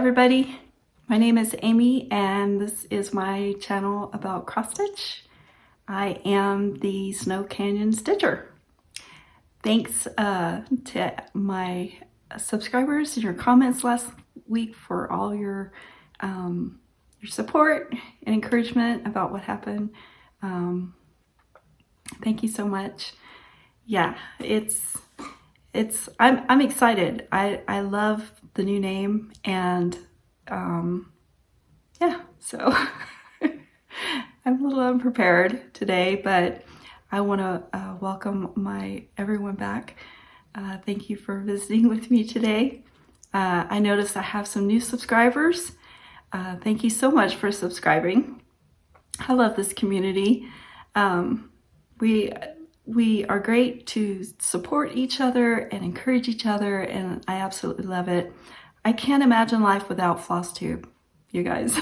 everybody. My name is Amy and this is my channel about cross stitch. I am the Snow Canyon Stitcher. Thanks to my subscribers and your comments last week for all your support and encouragement about what happened. Thank you so much. Yeah, I'm excited. I love the new name, and yeah, so I'm a little unprepared today, but I want to welcome everyone back. Thank you for visiting with me today. I noticed I have some new subscribers. Thank you so much for subscribing. I love this community. We are great to support each other and encourage each other, and I absolutely love it. I can't imagine life without Flosstube, you guys.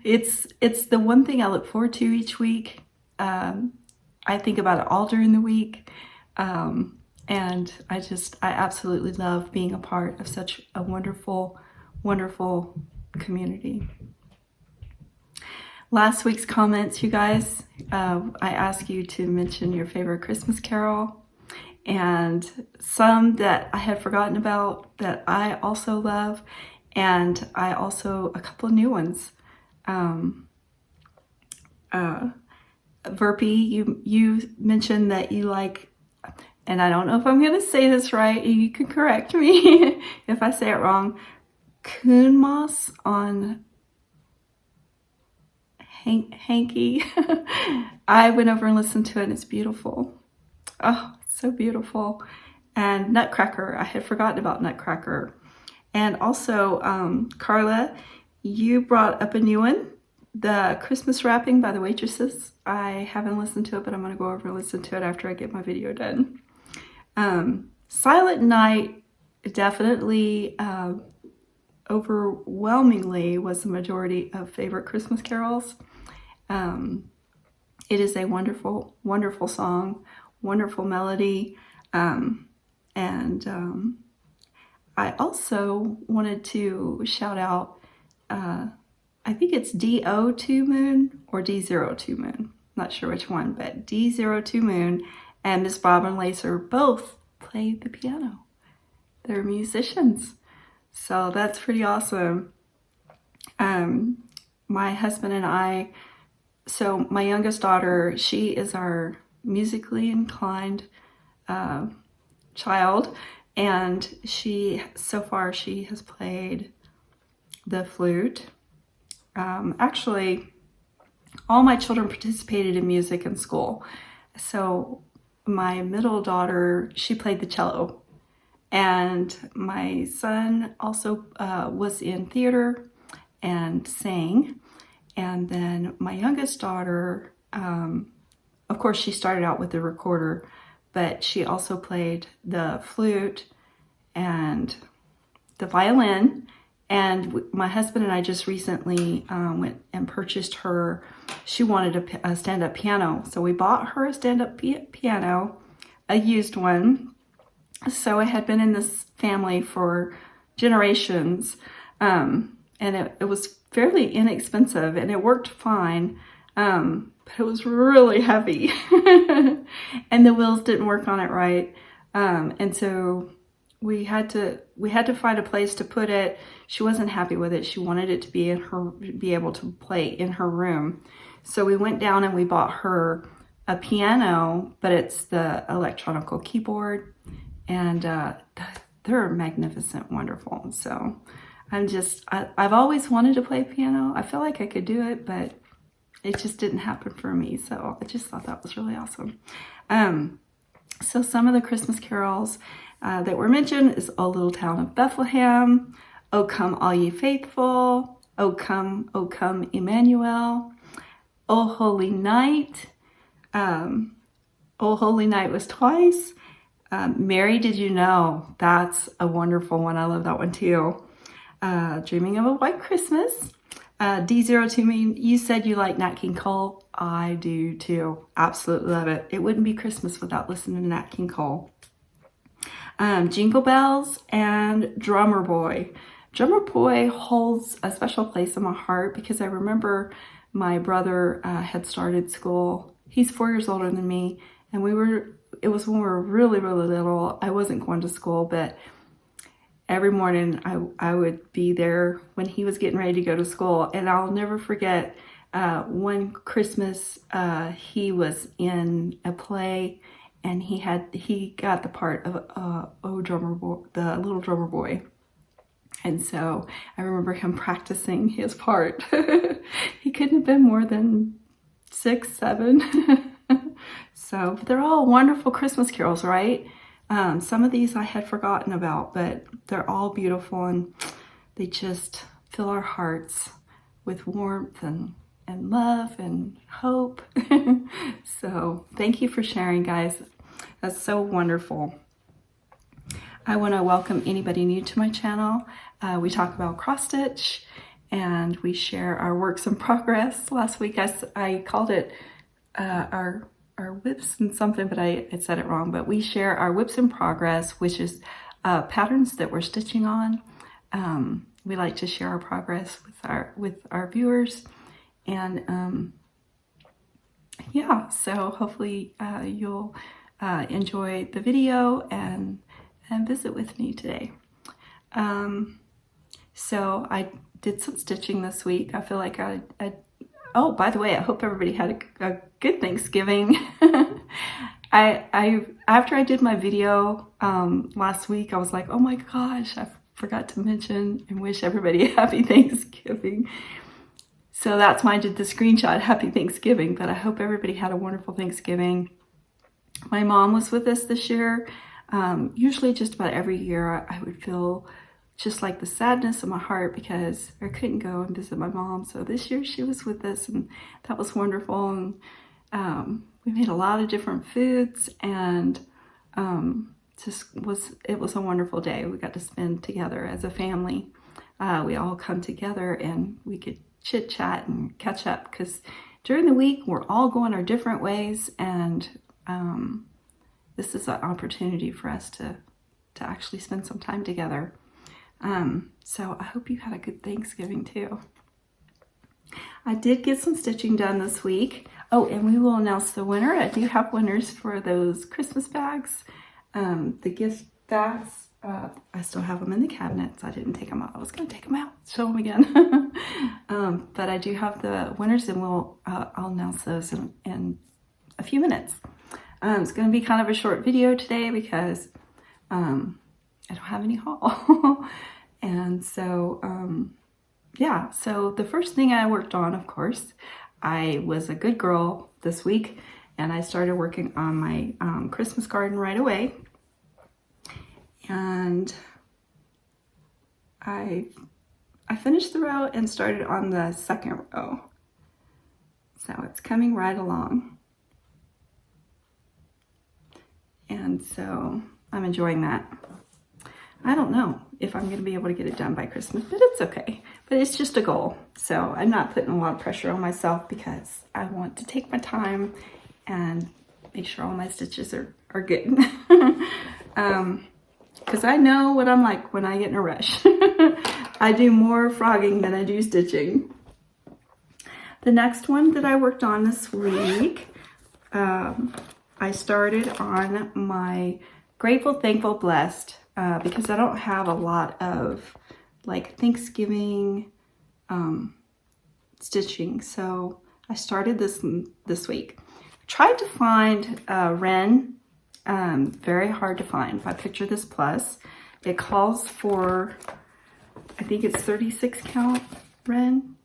It's the one thing I look forward to each week. I think about it all during the week, and I absolutely love being a part of such a wonderful, wonderful community. Last week's comments, you guys, I asked you to mention your favorite Christmas carol, and some that I had forgotten about that I also love, and a couple of new ones. Verpy, you mentioned that you like, and I don't know if I'm going to say this right, you can correct me if I say it wrong, coon moss on hanky. I went over and listened to it, and it's beautiful. Oh, it's so beautiful. And Nutcracker, I had forgotten about Nutcracker. And also, Carla, you brought up a new one, the Christmas Wrapping by the Waitresses. I haven't listened to it, but I'm going to go over and listen to it after I get my video done. Silent Night definitely overwhelmingly was the majority of favorite Christmas carols. It is a wonderful, wonderful song, wonderful melody, and I also wanted to shout out, I think it's D02 Moon or D02 Moon, not sure which one, but D02 Moon and Miss Bobbin Lacer both play the piano. They're musicians. So that's pretty awesome. My husband and I, so my youngest daughter, she is our musically inclined child, and so far she has played the flute. Actually, all my children participated in music in school. So my middle daughter, she played the cello. And my son also was in theater and sang. And then my youngest daughter, of course, she started out with the recorder, but she also played the flute and the violin. And my husband and I just recently went and purchased her. She wanted a stand-up piano. So we bought her a stand-up piano, a used one. So I had been in this family for generations, and it was fairly inexpensive, and it worked fine, but it was really heavy, and the wheels didn't work on it right, and so we had to find a place to put it. She wasn't happy with it. She wanted it to be able to play in her room. So we went down and we bought her a piano, but it's the electronical keyboard. And they're magnificent, wonderful. So I've always wanted to play piano. I feel like I could do it, but it just didn't happen for me. So I just thought that was really awesome. So some of the Christmas carols that were mentioned is O Little Town of Bethlehem, O Come All Ye Faithful, O Come, Emmanuel, O Holy Night. O Holy Night was twice. Mary, Did You Know? That's a wonderful one. I love that one too. Dreaming of a White Christmas. D02 Mean, you said you like Nat King Cole. I do too. Absolutely love it. It wouldn't be Christmas without listening to Nat King Cole. Jingle Bells and Drummer Boy. Drummer Boy holds a special place in my heart because I remember my brother had started school. He's 4 years older than me, and it was when we were really, really little. I wasn't going to school, but every morning I would be there when he was getting ready to go to school. And I'll never forget one Christmas he was in a play, and he got the part of the little drummer boy. And so I remember him practicing his part. He couldn't have been more than 6, 7. So, but they're all wonderful Christmas carols, right? Some of these I had forgotten about, but they're all beautiful, and they just fill our hearts with warmth and love and hope. So thank you for sharing, guys. That's so wonderful. I want to welcome anybody new to my channel. We talk about cross stitch, and we share our works in progress. Last week I called it our whips and something, but I said it wrong. But we share our whips in progress, which is patterns that we're stitching on. We like to share our progress with our viewers, and yeah. So hopefully you'll enjoy the video and visit with me today. So I did some stitching this week. I feel like oh, by the way, I hope everybody had a good Thanksgiving. After I did my video last week, I was like, oh my gosh, I forgot to mention and wish everybody a happy Thanksgiving. So that's why I did the screenshot, happy Thanksgiving. But I hope everybody had a wonderful Thanksgiving. My mom was with us this year. Usually just about every year I would feel just like the sadness in my heart because I couldn't go and visit my mom. So this year she was with us, and that was wonderful. And we made a lot of different foods, and it was a wonderful day. We got to spend together as a family. We all come together and we could chit chat and catch up, because during the week we're all going our different ways, and this is an opportunity for us to actually spend some time together. So I hope you had a good Thanksgiving too. I did get some stitching done this week. Oh, and we will announce the winner. I do have winners for those Christmas bags. The gift bags, I still have them in the cabinets. I didn't take them out. I was going to take them out, show them again. But I do have the winners, and I'll announce those in a few minutes. It's going to be kind of a short video today because I don't have any haul. And so, yeah, so the first thing I worked on, of course, I was a good girl this week, and I started working on my Christmas garden right away. And I finished the row and started on the second row. So it's coming right along. And so I'm enjoying that. I don't know if I'm going to be able to get it done by Christmas, but it's okay. But it's just a goal. So I'm not putting a lot of pressure on myself because I want to take my time and make sure all my stitches are good. Because I know what I'm like when I get in a rush. I do more frogging than I do stitching. The next one that I worked on this week, I started on my Grateful, Thankful, Blessed, because I don't have a lot of like Thanksgiving stitching. So I started this week. I tried to find Wren, very hard to find. If I picture this plus, it calls for, I think it's 36 count Wren.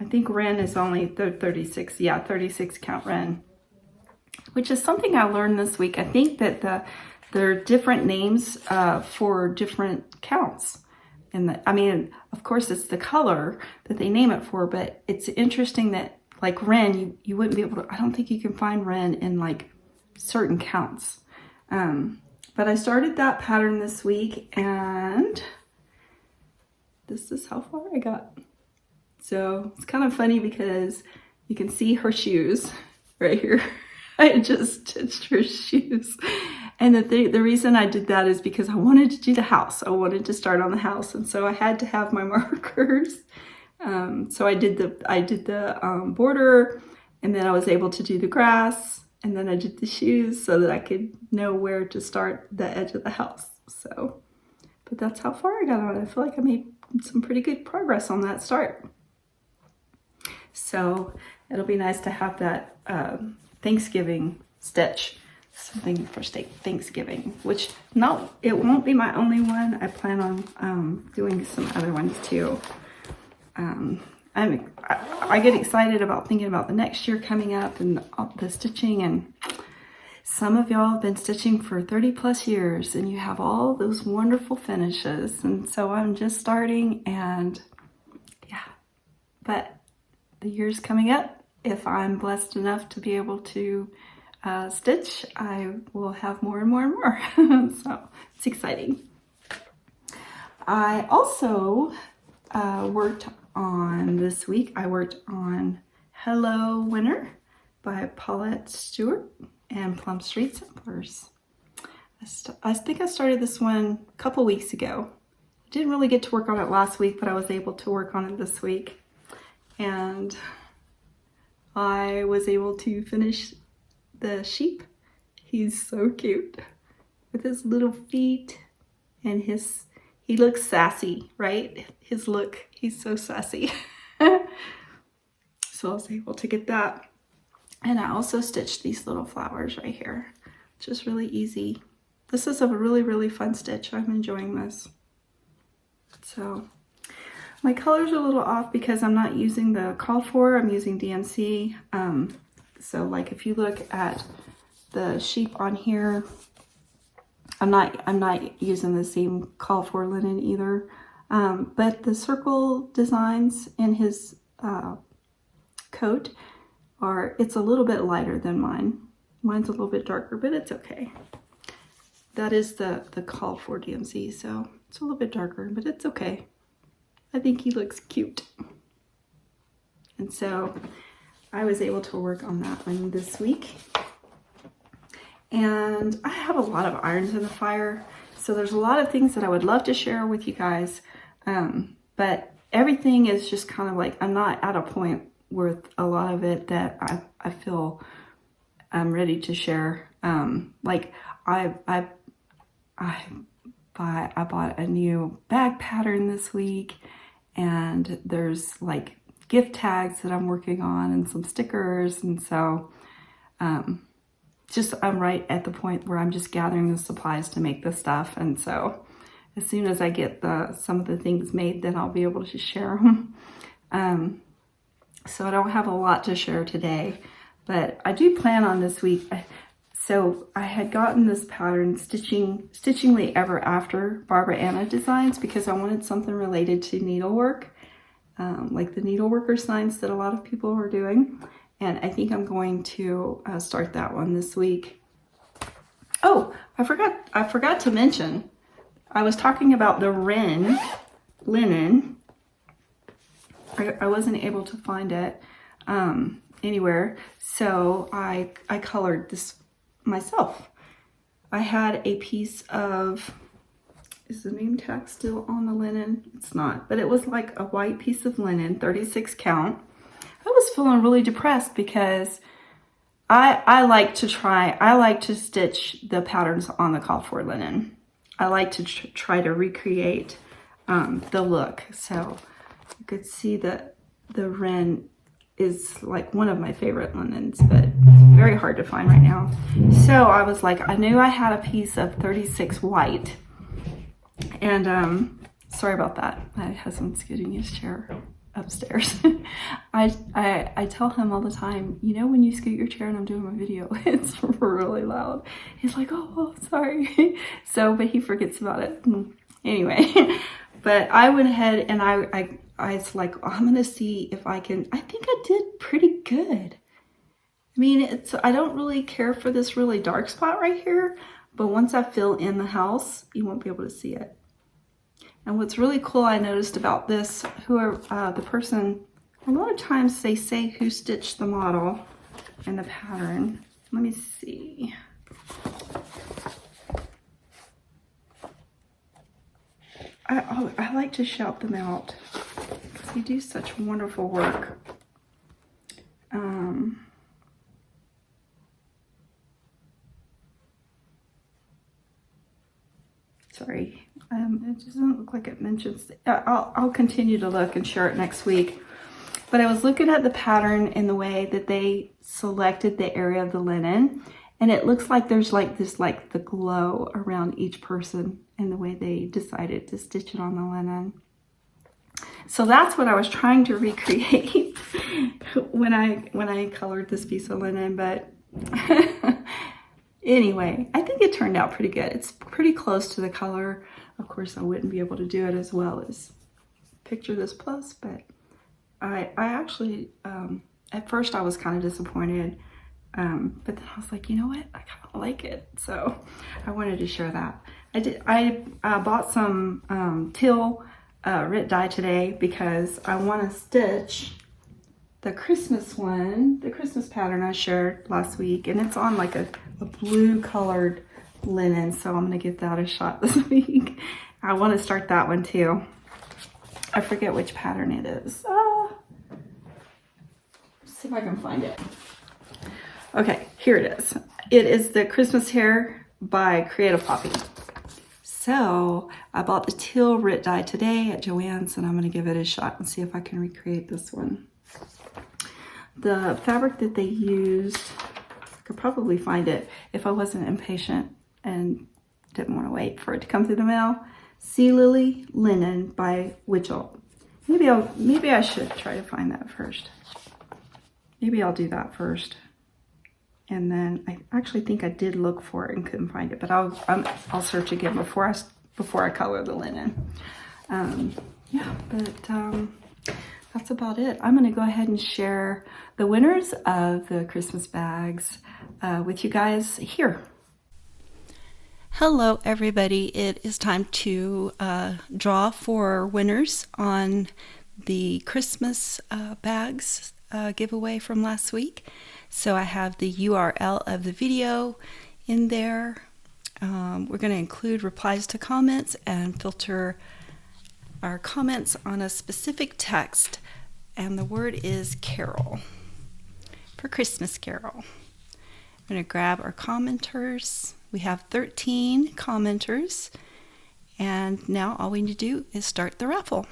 I think Wren is only 36, yeah, 36 count Wren, which is something I learned this week. I think that there are different names for different counts. And I mean, of course, it's the color that they name it for, but it's interesting that like Wren, you wouldn't be able to, I don't think you can find Wren in like certain counts. But I started that pattern this week, and this is how far I got. So it's kind of funny because you can see her shoes right here. I just stitched her shoes, And the reason I did that is because I wanted to do the house. I wanted to start on the house, and so I had to have my markers. So I did the border, and then I was able to do the grass, and then I did the shoes so that I could know where to start the edge of the house. So, but that's how far I got on it. I feel like I made some pretty good progress on that start. So it'll be nice to have that Thanksgiving stitch, something for Thanksgiving, which it won't be my only one. I plan on doing some other ones too. I get excited about thinking about the next year coming up and the stitching, and some of y'all have been stitching for 30 plus years and you have all those wonderful finishes, and so I'm just starting, and yeah, but the year's coming up. If I'm blessed enough to be able to stitch, I will have more and more and more. So it's exciting. I also worked on this week. I worked on Hello Winter by Paulette Stewart and Plum Street Samplers. I think I started this one a couple weeks ago. I didn't really get to work on it last week, but I was able to work on it this week. And I was able to finish the sheep. He's so cute with his little feet, and he looks sassy, right? His look, he's so sassy. So I was able to get that. And I also stitched these little flowers right here, which is really easy. This is a really, really fun stitch. I'm enjoying this. So my colors are a little off because I'm not using the called for, I'm using DMC. So like if you look at the sheep on here, I'm not using the same call for linen either. But the circle designs in his coat it's a little bit lighter than mine. Mine's a little bit darker, but it's okay. That is the called for DMC, so it's a little bit darker, but it's okay. I think he looks cute. And so I was able to work on that one this week. And I have a lot of irons in the fire, so there's a lot of things that I would love to share with you guys. But everything is just kind of like, I'm not at a point with a lot of it that I feel I'm ready to share. Like I bought a new bag pattern this week, and there's like gift tags that I'm working on and some stickers, and so I'm right at the point where I'm just gathering the supplies to make the stuff, and so as soon as I get some of the things made, then I'll be able to share them. So I don't have a lot to share today, but I do plan on this week. So I had gotten this pattern, Stitchingly Ever After Barbara Anna Designs, because I wanted something related to needlework, like the needleworker signs that a lot of people are doing. And I think I'm going to start that one this week. Oh, I forgot to mention, I was talking about the Wren linen. I wasn't able to find it anywhere, so I colored this myself. I had a piece of, is the name tag still on the linen? It's not, but it was like a white piece of linen, 36 count. I was feeling really depressed because I like to stitch the patterns on the call for linen. I like to try to recreate the look. So you could see that the Wren is like one of my favorite linens, but it's very hard to find right now. So I was like, I knew I had a piece of 36 white, and sorry about that. My husband's getting his chair upstairs. I tell him all the time, you know, when you scoot your chair and I'm doing my video, it's really loud. He's like, oh sorry. So, but he forgets about it. Anyway, but I went ahead and I was like, I'm gonna see if I think I did pretty good. I mean, I don't really care for this really dark spot right here, but once I fill in the house, you won't be able to see it. And what's really cool I noticed about this, the person, a lot of times they say who stitched the model and the pattern. Let me see. I like to shout them out because they do such wonderful work. Sorry, it doesn't look like it mentions. I'll continue to look and share it next week. But I was looking at the pattern in the way that they selected the area of the linen, and it looks like there's like this, like the glow around each person in the way they decided to stitch it on the linen. So that's what I was trying to recreate when I colored this piece of linen. But anyway, I think it turned out pretty good. It's pretty close to the color. Of course, I wouldn't be able to do it as well as Picture This Plus, but I actually, at first I was kind of disappointed, but then I was like, you know what? I kind of like it. So I wanted to share that. I bought some teal Rit dye today because I want to stitch the Christmas one, the Christmas pattern I shared last week, and it's on like a blue colored linen, so I'm going to give that a shot this week. I want to start that one too. I forget which pattern it is. Let's see if I can find it. Okay, here it is. It is the Christmas Hair by Creative Poppy. So I bought the teal Rit dye today at Joann's, and I'm going to give it a shot and see if I can recreate this one. The fabric that they used, I could probably find it if I wasn't impatient and didn't want to wait for it to come through the mail. Sea Lily Linen by Witchell. Maybe I should try to find that first. Maybe I'll do that first. And then I actually think I did look for it and couldn't find it, but I'll search again before I color the linen. Yeah, but that's about it. I'm going to go ahead and share the winners of the Christmas bags with you guys here. Hello everybody, it is time to draw for winners on the Christmas bags giveaway from last week. So I have the URL of the video in there. We're going to include replies to comments and filter our comments on a specific text, and the word is Carol, for Christmas Carol. I'm going to grab our commenters. We have 13 commenters, and now all we need to do is start the raffle.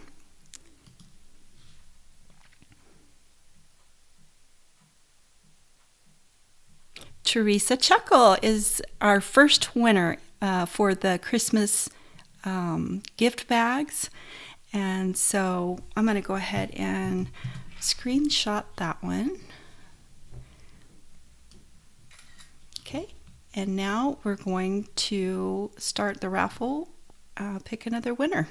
Teresa Chuckle is our first winner for the Christmas gift bags, and so I'm going to go ahead and screenshot that one. Okay. And now we're going to start the raffle, pick another winner.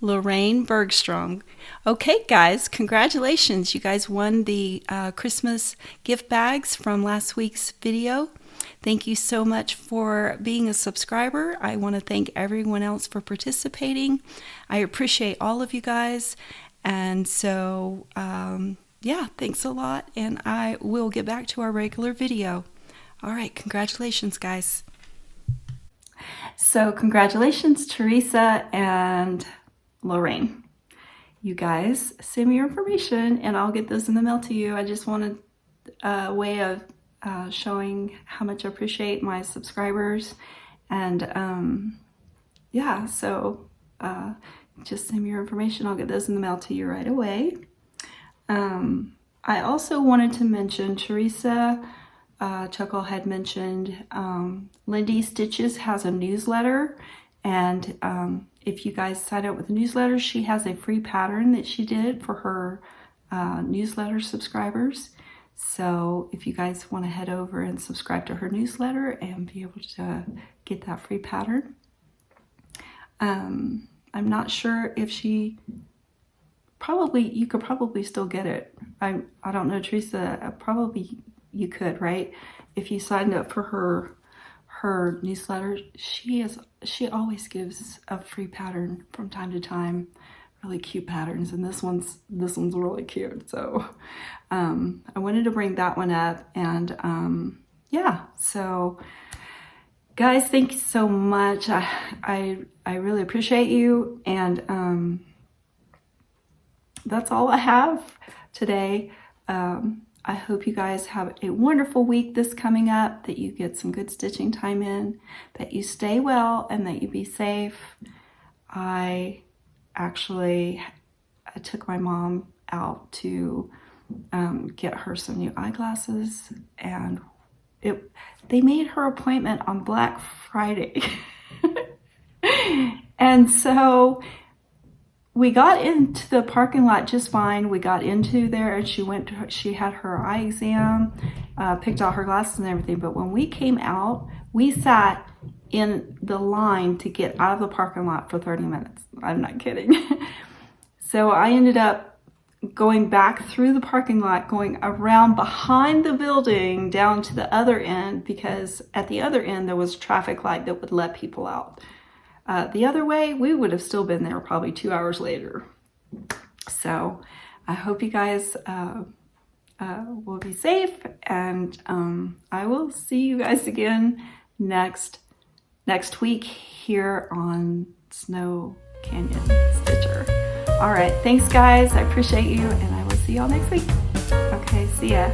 Lorraine Bergstrom. Okay, guys, congratulations. You guys won the Christmas gift bags from last week's video. Thank you so much for being a subscriber. I want to thank everyone else for participating. I appreciate all of you guys. And so, yeah, thanks a lot, and I will get back to our regular video. All right, congratulations, guys. So congratulations, Teresa and Lorraine. You guys send me your information, and I'll get those in the mail to you. I just wanted a way of showing how much I appreciate my subscribers, and yeah, so just send me your information. I'll get those in the mail to you right away. I also wanted to mention, Teresa Chuckle had mentioned Lindy Stitches has a newsletter, and if you guys sign up with the newsletter, she has a free pattern that she did for her newsletter subscribers. So if you guys want to head over and subscribe to her newsletter and be able to get that free pattern. I'm not sure if she you could probably still get it. I don't know, Teresa, probably you could, right? If you signed up for her newsletter, she always gives a free pattern from time to time, really cute patterns, and this one's really cute. So I wanted to bring that one up, and yeah, so guys, thank you so much. I really appreciate you, and that's all I have today. I hope you guys have a wonderful week this coming up, that you get some good stitching time in, that you stay well, and that you be safe. I took my mom out to get her some new eyeglasses, and they made her appointment on Black Friday. And so we got into the parking lot just fine. We got into there, and she had her eye exam, picked out her glasses and everything. But when we came out, we sat in the line to get out of the parking lot for 30 minutes. I'm not kidding. So I ended up going back through the parking lot, going around behind the building down to the other end, because at the other end there was a traffic light that would let people out. The other way, we would have still been there probably 2 hours later. So I hope you guys will be safe, and I will see you guys again next week here on Snow Canyon Stitcher. All right, thanks guys, I appreciate you, and I will see y'all next week. Okay, see ya.